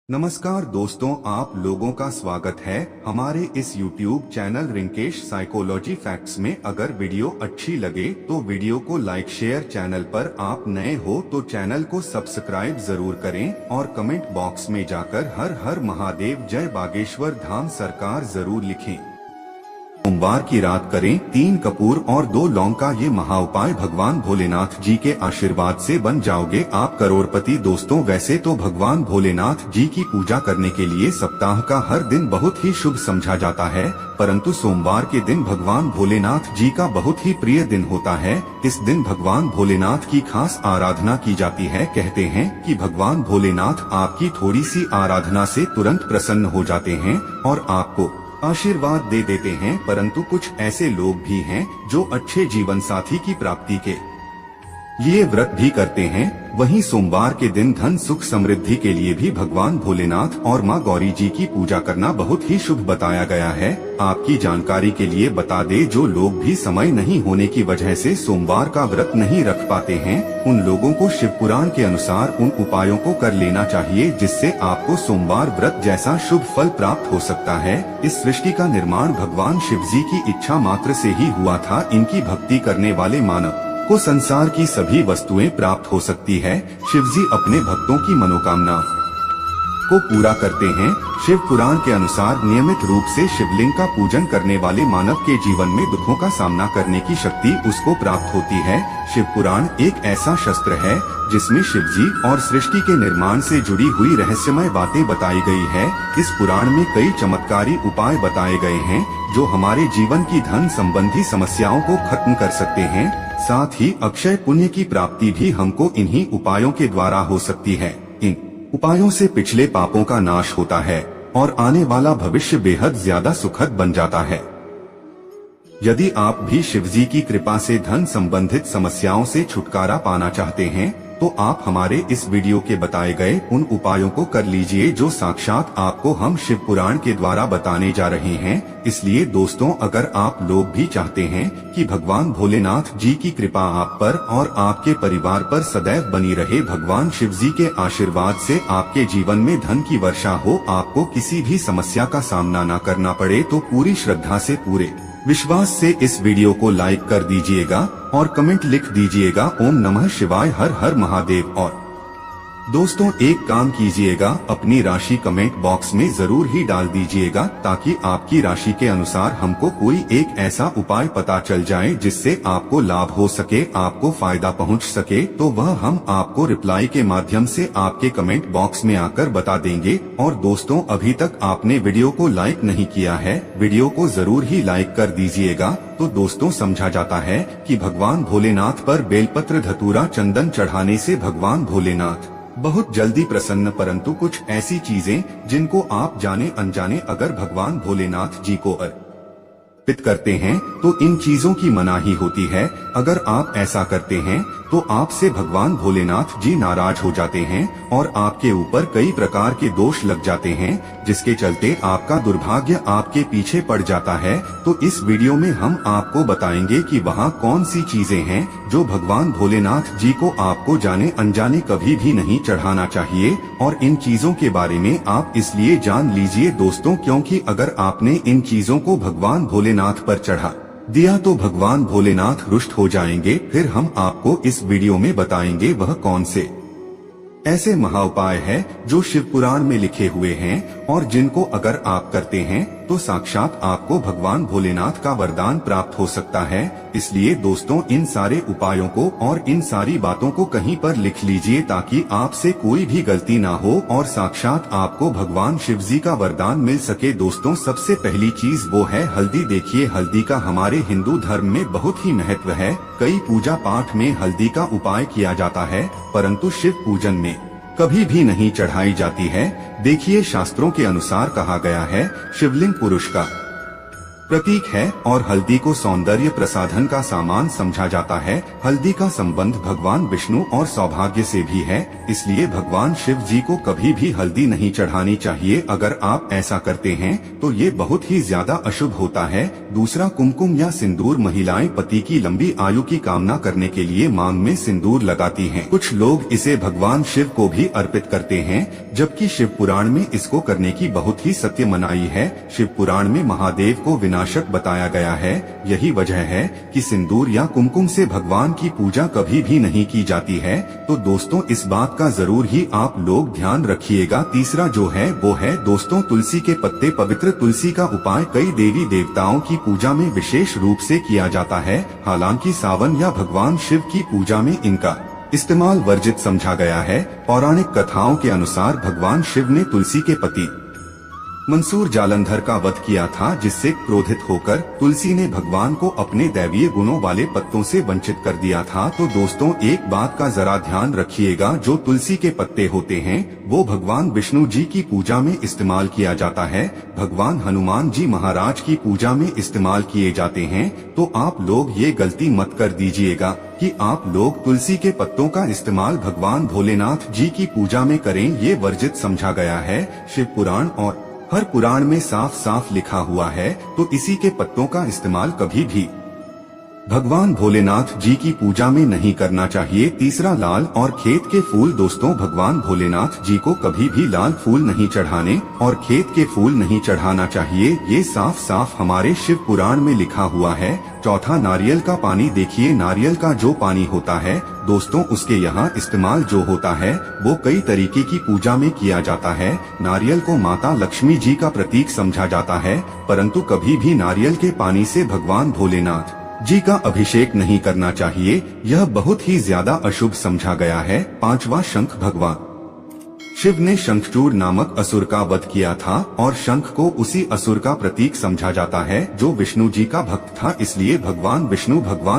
नमस्कार दोस्तों, आप लोगों का स्वागत है हमारे इस YouTube channel Rinkesh psychology facts में। अगर वीडियो अच्छी लगे तो वीडियो को लाइक शेयर, चैनल पर आप नए हो तो चैनल को सब्सक्राइब जरूर करें और कमेंट बॉक्स में जाकर हर हर महादेव जय बागेश्वर धाम सरकार जरूर लिखें। सोमवार की रात करें 3 कपूर और 2 लौंग का ये महाउपाय, भगवान भोलेनाथ जी के आशीर्वाद से बन जाओगे आप करोड़पति। दोस्तों, वैसे तो भगवान भोलेनाथ जी की पूजा करने के लिए सप्ताह का हर दिन बहुत ही शुभ समझा जाता है, परंतु सोमवार के दिन भगवान भोलेनाथ जी का बहुत ही प्रिय दिन होता है। इस दिन भगवान भोलेनाथ की खास आराधना की जाती है। कहते हैं कि भगवान भोलेनाथ आपकी थोड़ी सी आराधना से तुरंत प्रसन्न हो जाते हैं और आपको आशीर्वाद दे देते हैं। परंतु कुछ ऐसे लोग भी हैं जो अच्छे जीवन साथी की प्राप्ति के लिए व्रत भी करते हैं। वहीं सोमवार के दिन धन सुख समृद्धि के लिए भी भगवान भोलेनाथ और मां गौरी जी की पूजा करना बहुत ही शुभ बताया गया है। आपकी जानकारी के लिए बता दे, जो लोग भी समय नहीं होने की वजह से सोमवार का व्रत नहीं रख पाते हैं, उन लोगों को शिव पुराण के अनुसार उन उपायों को कर लेना चाहिए, जिससे आपको सोमवार व्रत जैसा शुभ फल प्राप्त हो सकता है। इस सृष्टि का निर्माण भगवान शिव जी की इच्छा मात्र से ही हुआ था। इनकी भक्ति करने वाले मानव को संसार की सभी वस्तुएं प्राप्त हो सकती है। शिवजी अपने भक्तों की मनोकामना को पूरा करते हैं। शिव पुराण के अनुसार नियमित रूप से शिवलिंग का पूजन करने वाले मानव के जीवन में दुखों का सामना करने की शक्ति उसको प्राप्त होती है। शिव पुराण एक ऐसा शस्त्र है जिसमें शिवजी और सृष्टि के निर्माण से जुड़ी हुई रहस्यमय बातें बताई गई है। इस पुराण में कई चमत्कारी उपाय बताए गए हैं जो हमारे जीवन की धन संबंधी समस्याओं को खत्म कर सकते हैं। साथ ही अक्षय पुण्य की प्राप्ति भी हमको इन्हीं उपायों के द्वारा हो सकती है। इन उपायों से पिछले पापों का नाश होता है और आने वाला भविष्य बेहद ज्यादा सुखद बन जाता है। यदि आप भी शिवजी की कृपा से धन संबंधित समस्याओं से छुटकारा पाना चाहते हैं तो आप हमारे इस वीडियो के बताए गए उन उपायों को कर लीजिए जो साक्षात आपको हम शिव पुराण के द्वारा बताने जा रहे हैं। इसलिए दोस्तों, अगर आप लोग भी चाहते हैं कि भगवान भोलेनाथ जी की कृपा आप पर और आपके परिवार पर सदैव बनी रहे, भगवान शिव जी के आशीर्वाद से आपके जीवन में धन की वर्षा हो, आपको किसी भी समस्या का सामना न करना पड़े, तो पूरी श्रद्धा से पूरे विश्वास से इस वीडियो को लाइक कर दीजिएगा और कमेंट लिख दीजिएगा ओम नमः शिवाय, हर हर महादेव। और दोस्तों, एक काम कीजिएगा, अपनी राशि कमेंट बॉक्स में जरूर ही डाल दीजिएगा ताकि आपकी राशि के अनुसार हमको कोई एक ऐसा उपाय पता चल जाए जिससे आपको लाभ हो सके, आपको फायदा पहुंच सके, तो वह हम आपको रिप्लाई के माध्यम से आपके कमेंट बॉक्स में आकर बता देंगे। और दोस्तों, अभी तक आपने वीडियो को लाइक नहीं किया है, वीडियो को जरूर ही लाइक कर दीजिएगा। तो दोस्तों, समझा जाता है कि भगवान भोलेनाथ पर बेलपत्र, धतूरा, चंदन चढ़ाने से भगवान भोलेनाथ बहुत जल्दी प्रसन्न। परंतु कुछ ऐसी चीजें जिनको आप जाने अनजाने अगर भगवान भोलेनाथ जी को अर्पित करते हैं तो इन चीजों की मनाही होती है। अगर आप ऐसा करते हैं तो आपसे भगवान भोलेनाथ जी नाराज हो जाते हैं और आपके ऊपर कई प्रकार के दोष लग जाते हैं, जिसके चलते आपका दुर्भाग्य आपके पीछे पड़ जाता है। तो इस वीडियो में हम आपको बताएंगे कि वहाँ कौन सी चीजें हैं जो भगवान भोलेनाथ जी को आपको जाने अनजाने कभी भी नहीं चढ़ाना चाहिए। और इन चीजों के बारे में आप इसलिए जान लीजिए दोस्तों, क्योंकि अगर आपने इन चीजों को भगवान भोलेनाथ पर चढ़ा दिया तो भगवान भोलेनाथ रुष्ट हो जाएंगे। फिर हम आपको इस वीडियो में बताएंगे वह कौन से ऐसे महाउपाय है जो शिव पुराण में लिखे हुए हैं और जिनको अगर आप करते हैं तो साक्षात आपको भगवान भोलेनाथ का वरदान प्राप्त हो सकता है। इसलिए दोस्तों, इन सारे उपायों को और इन सारी बातों को कहीं पर लिख लीजिए ताकि आपसे कोई भी गलती ना हो और साक्षात आपको भगवान शिव जी का वरदान मिल सके। दोस्तों, सबसे पहली चीज वो है हल्दी। देखिए, हल्दी का हमारे हिंदू धर्म में बहुत ही महत्व है। कई पूजा पाठ में हल्दी का उपाय किया जाता है, परंतु शिव पूजन में कभी भी नहीं चढ़ाई जाती है। देखिए, शास्त्रों के अनुसार कहा गया है शिवलिंग पुरुष का प्रतीक है और हल्दी को सौंदर्य प्रसाधन का सामान समझा जाता है। हल्दी का संबंध भगवान विष्णु और सौभाग्य से भी है, इसलिए भगवान शिव जी को कभी भी हल्दी नहीं चढ़ानी चाहिए। अगर आप ऐसा करते हैं तो ये बहुत ही ज्यादा अशुभ होता है। दूसरा, कुमकुम या सिंदूर। महिलाएं पति की लंबी आयु की कामना करने के लिए मांग में सिंदूर लगाती हैं। कुछ लोग इसे भगवान शिव को भी अर्पित करते हैं, जबकि शिव पुराण में इसको करने की बहुत ही सत्य मनाही है। शिव पुराण में महादेव को विनाशक बताया गया है। यही वजह है कि सिंदूर या कुमकुम से भगवान की पूजा कभी भी नहीं की जाती है। तो दोस्तों, इस बात का जरूर ही आप लोग ध्यान रखिएगा। तीसरा जो है वो है दोस्तों तुलसी के पत्ते। पवित्र तुलसी का उपाय कई देवी देवताओं की पूजा में विशेष रूप से किया जाता है। हालांकि सावन या भगवान शिव की पूजा में इनका इस्तेमाल वर्जित समझा गया है। पौराणिक कथाओं के अनुसार भगवान शिव ने तुलसी के पति मंसूर जालंधर का वध किया था, जिससे क्रोधित होकर तुलसी ने भगवान को अपने दैवीय गुणों वाले पत्तों से वंचित कर दिया था। तो दोस्तों, एक बात का जरा ध्यान रखिएगा, जो तुलसी के पत्ते होते हैं वो भगवान विष्णु जी की पूजा में इस्तेमाल किया जाता है। भगवान हनुमान जी महाराज की पूजा में इस्तेमाल किए जाते हैं। तो आप लोग ये गलती मत कर दीजिएगा कि आप लोग तुलसी के पत्तों का इस्तेमाल भगवान भोलेनाथ जी की पूजा में करें। ये वर्जित समझा गया है। शिव पुराण और हर पुराण में साफ साफ लिखा हुआ है, तो इसी के पत्तों का इस्तेमाल कभी भी भगवान भोलेनाथ जी की पूजा में नहीं करना चाहिए। तीसरा, लाल और खेत के फूल। दोस्तों, भगवान भोलेनाथ जी को कभी भी लाल फूल नहीं चढ़ाने और खेत के फूल नहीं चढ़ाना चाहिए। ये साफ साफ हमारे शिव पुराण में लिखा हुआ है। चौथा, नारियल का पानी। देखिए, नारियल का जो पानी होता है दोस्तों, उसके यहाँ इस्तेमाल जो होता है वो कई तरीके की पूजा में किया जाता है। नारियल को माता लक्ष्मी जी का प्रतीक समझा जाता है, परंतु कभी भी नारियल के पानी से भगवान भोलेनाथ जी का अभिषेक नहीं करना चाहिए। यह बहुत ही ज्यादा अशुभ समझा गया है। पांचवा, शंख। भगवान शिव ने शंखचूड़ नामक असुर का वध किया था और शंख को उसी असुर का प्रतीक समझा जाता है जो विष्णु जी का भक्त था। इसलिए भगवान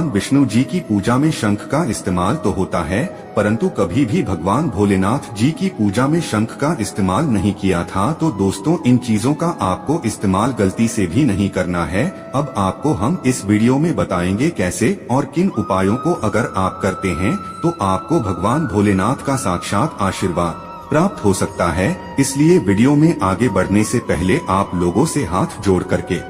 विष्णु जी की पूजा में शंख का इस्तेमाल तो होता है, परंतु कभी भी भगवान भोलेनाथ जी की पूजा में शंख का इस्तेमाल नहीं किया था। तो दोस्तों, इन चीजों का आपको इस्तेमाल गलती से भी नहीं करना है। अब आपको हम इस वीडियो में बताएंगे कैसे और किन उपायों को अगर आप करते हैं तो आपको भगवान भोलेनाथ का साक्षात आशीर्वाद प्राप्त हो सकता है। इसलिए वीडियो में आगे बढ़ने से पहले आप लोगों से हाथ जोड़ करके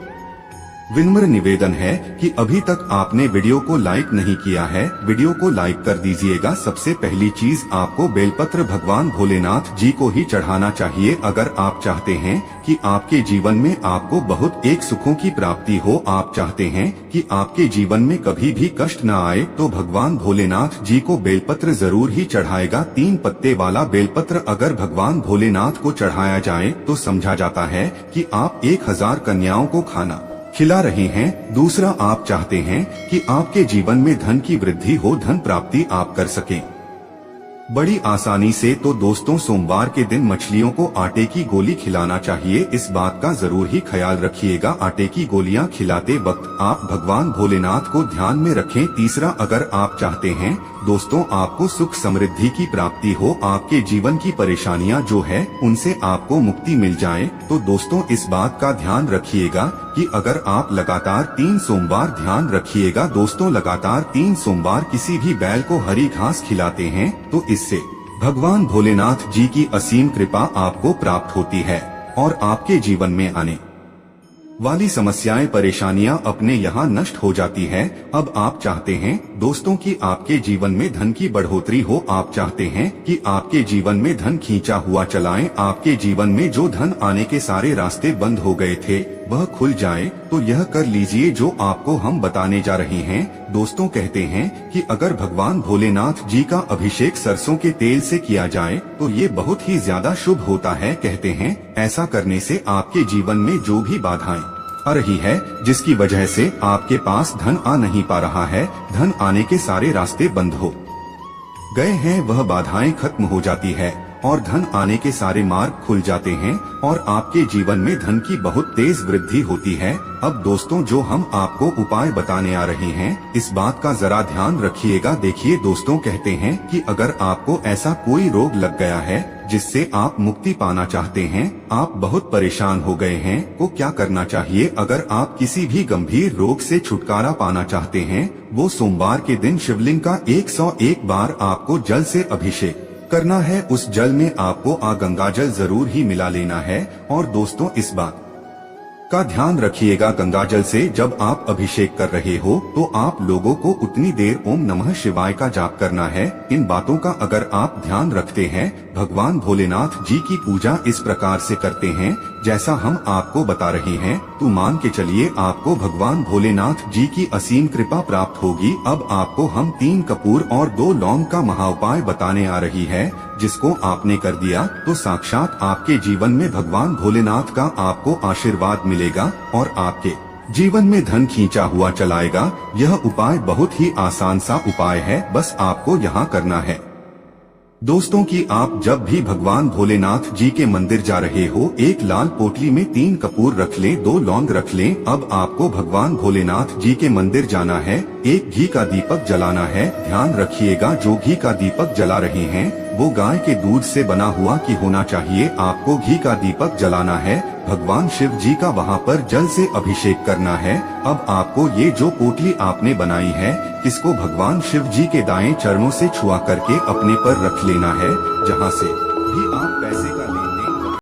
विनम्र निवेदन है कि अभी तक आपने वीडियो को लाइक नहीं किया है, वीडियो को लाइक कर दीजिएगा। सबसे पहली चीज, आपको बेलपत्र भगवान भोलेनाथ जी को ही चढ़ाना चाहिए। अगर आप चाहते हैं कि आपके जीवन में आपको बहुत एक सुखों की प्राप्ति हो, आप चाहते हैं कि आपके जीवन में कभी भी कष्ट न आए, तो भगवान भोलेनाथ जी को बेलपत्र जरूर ही चढ़ाएगा। 3 पत्ते वाला बेलपत्र अगर भगवान भोलेनाथ को चढ़ाया जाए तो समझा जाता है कि आप 1000 कन्याओं को खाना खिला रहे हैं। दूसरा, आप चाहते हैं कि आपके जीवन में धन की वृद्धि हो, धन प्राप्ति आप कर सकें बड़ी आसानी से। तो दोस्तों, सोमवार के दिन मछलियों को आटे की गोली खिलाना चाहिए। इस बात का जरूर ही ख्याल रखिएगा। आटे की गोलियां खिलाते वक्त आप भगवान भोलेनाथ को ध्यान में रखें। तीसरा, अगर आप चाहते हैं दोस्तों आपको सुख समृद्धि की प्राप्ति हो, आपके जीवन की परेशानियां जो है उनसे आपको मुक्ति मिल जाए, तो दोस्तों इस बात का ध्यान रखिएगा कि अगर आप लगातार 3 सोमवार ध्यान रखिएगा दोस्तों, लगातार 3 सोमवार किसी भी बैल को हरी घास खिलाते हैं तो इससे भगवान भोलेनाथ जी की असीम कृपा आपको प्राप्त होती है और आपके जीवन में आने वाली समस्याएं परेशानियां अपने यहाँ नष्ट हो जाती है। अब आप चाहते हैं दोस्तों कि आपके जीवन में धन की बढ़ोतरी हो, आप चाहते हैं कि आपके जीवन में धन खींचा हुआ चलाएं, आपके जीवन में जो धन आने के सारे रास्ते बंद हो गए थे वह खुल जाए, तो यह कर लीजिए जो आपको हम बताने जा रहे हैं। दोस्तों कहते हैं कि अगर भगवान भोलेनाथ जी का अभिषेक सरसों के तेल से किया जाए तो ये बहुत ही ज्यादा शुभ होता है। कहते हैं ऐसा करने से आपके जीवन में जो भी बाधाएं आ रही है, जिसकी वजह से आपके पास धन आ नहीं पा रहा है, धन आने के सारे रास्ते बंद हो गए हैं, वह बाधाएं खत्म हो जाती है। और धन आने के सारे मार्ग खुल जाते हैं और आपके जीवन में धन की बहुत तेज वृद्धि होती है। अब दोस्तों, जो हम आपको उपाय बताने आ रहे हैं, इस बात का जरा ध्यान रखिएगा। देखिए दोस्तों, कहते हैं कि अगर आपको ऐसा कोई रोग लग गया है जिससे आप मुक्ति पाना चाहते हैं, आप बहुत परेशान हो गए हैं, तो क्या करना चाहिए? अगर आप किसी भी गंभीर रोग से छुटकारा पाना चाहते हैं, वो सोमवार के दिन शिवलिंग का 101 बार आपको जल से अभिषेक करना है। उस जल में आपको गंगा जल जरूर ही मिला लेना है। और दोस्तों, इस बात का ध्यान रखिएगा, गंगा जल से जब आप अभिषेक कर रहे हो तो आप लोगों को उतनी देर ओम नमः शिवाय का जाप करना है। इन बातों का अगर आप ध्यान रखते हैं, भगवान भोलेनाथ जी की पूजा इस प्रकार से करते हैं जैसा हम आपको बता रहे हैं, तो मान के चलिए आपको भगवान भोलेनाथ जी की असीम कृपा प्राप्त होगी। अब आपको हम 3 कपूर और 2 लौंग का महाउपाय बताने आ रही है, जिसको आपने कर दिया तो साक्षात आपके जीवन में भगवान भोलेनाथ का आपको आशीर्वाद मिलेगा और आपके जीवन में धन खींचा हुआ चलाएगा। यह उपाय बहुत ही आसान सा उपाय है, बस आपको यहाँ करना है दोस्तों कि आप जब भी भगवान भोलेनाथ जी के मंदिर जा रहे हो, एक लाल पोटली में 3 कपूर रख लें, 2 लौंग रख लें। अब आपको भगवान भोलेनाथ जी के मंदिर जाना है, एक घी का दीपक जलाना है। ध्यान रखिएगा, जो घी का दीपक जला रहे हैं वो गाय के दूध से बना हुआ की होना चाहिए। आपको घी का दीपक जलाना है, भगवान शिव जी का वहाँ पर जल से अभिषेक करना है। अब आपको ये जो पोटली आपने बनाई है, इसको भगवान शिव जी के दाएं चरणों से छुआ करके अपने पर रख लेना है, जहाँ से भी आप पैसे का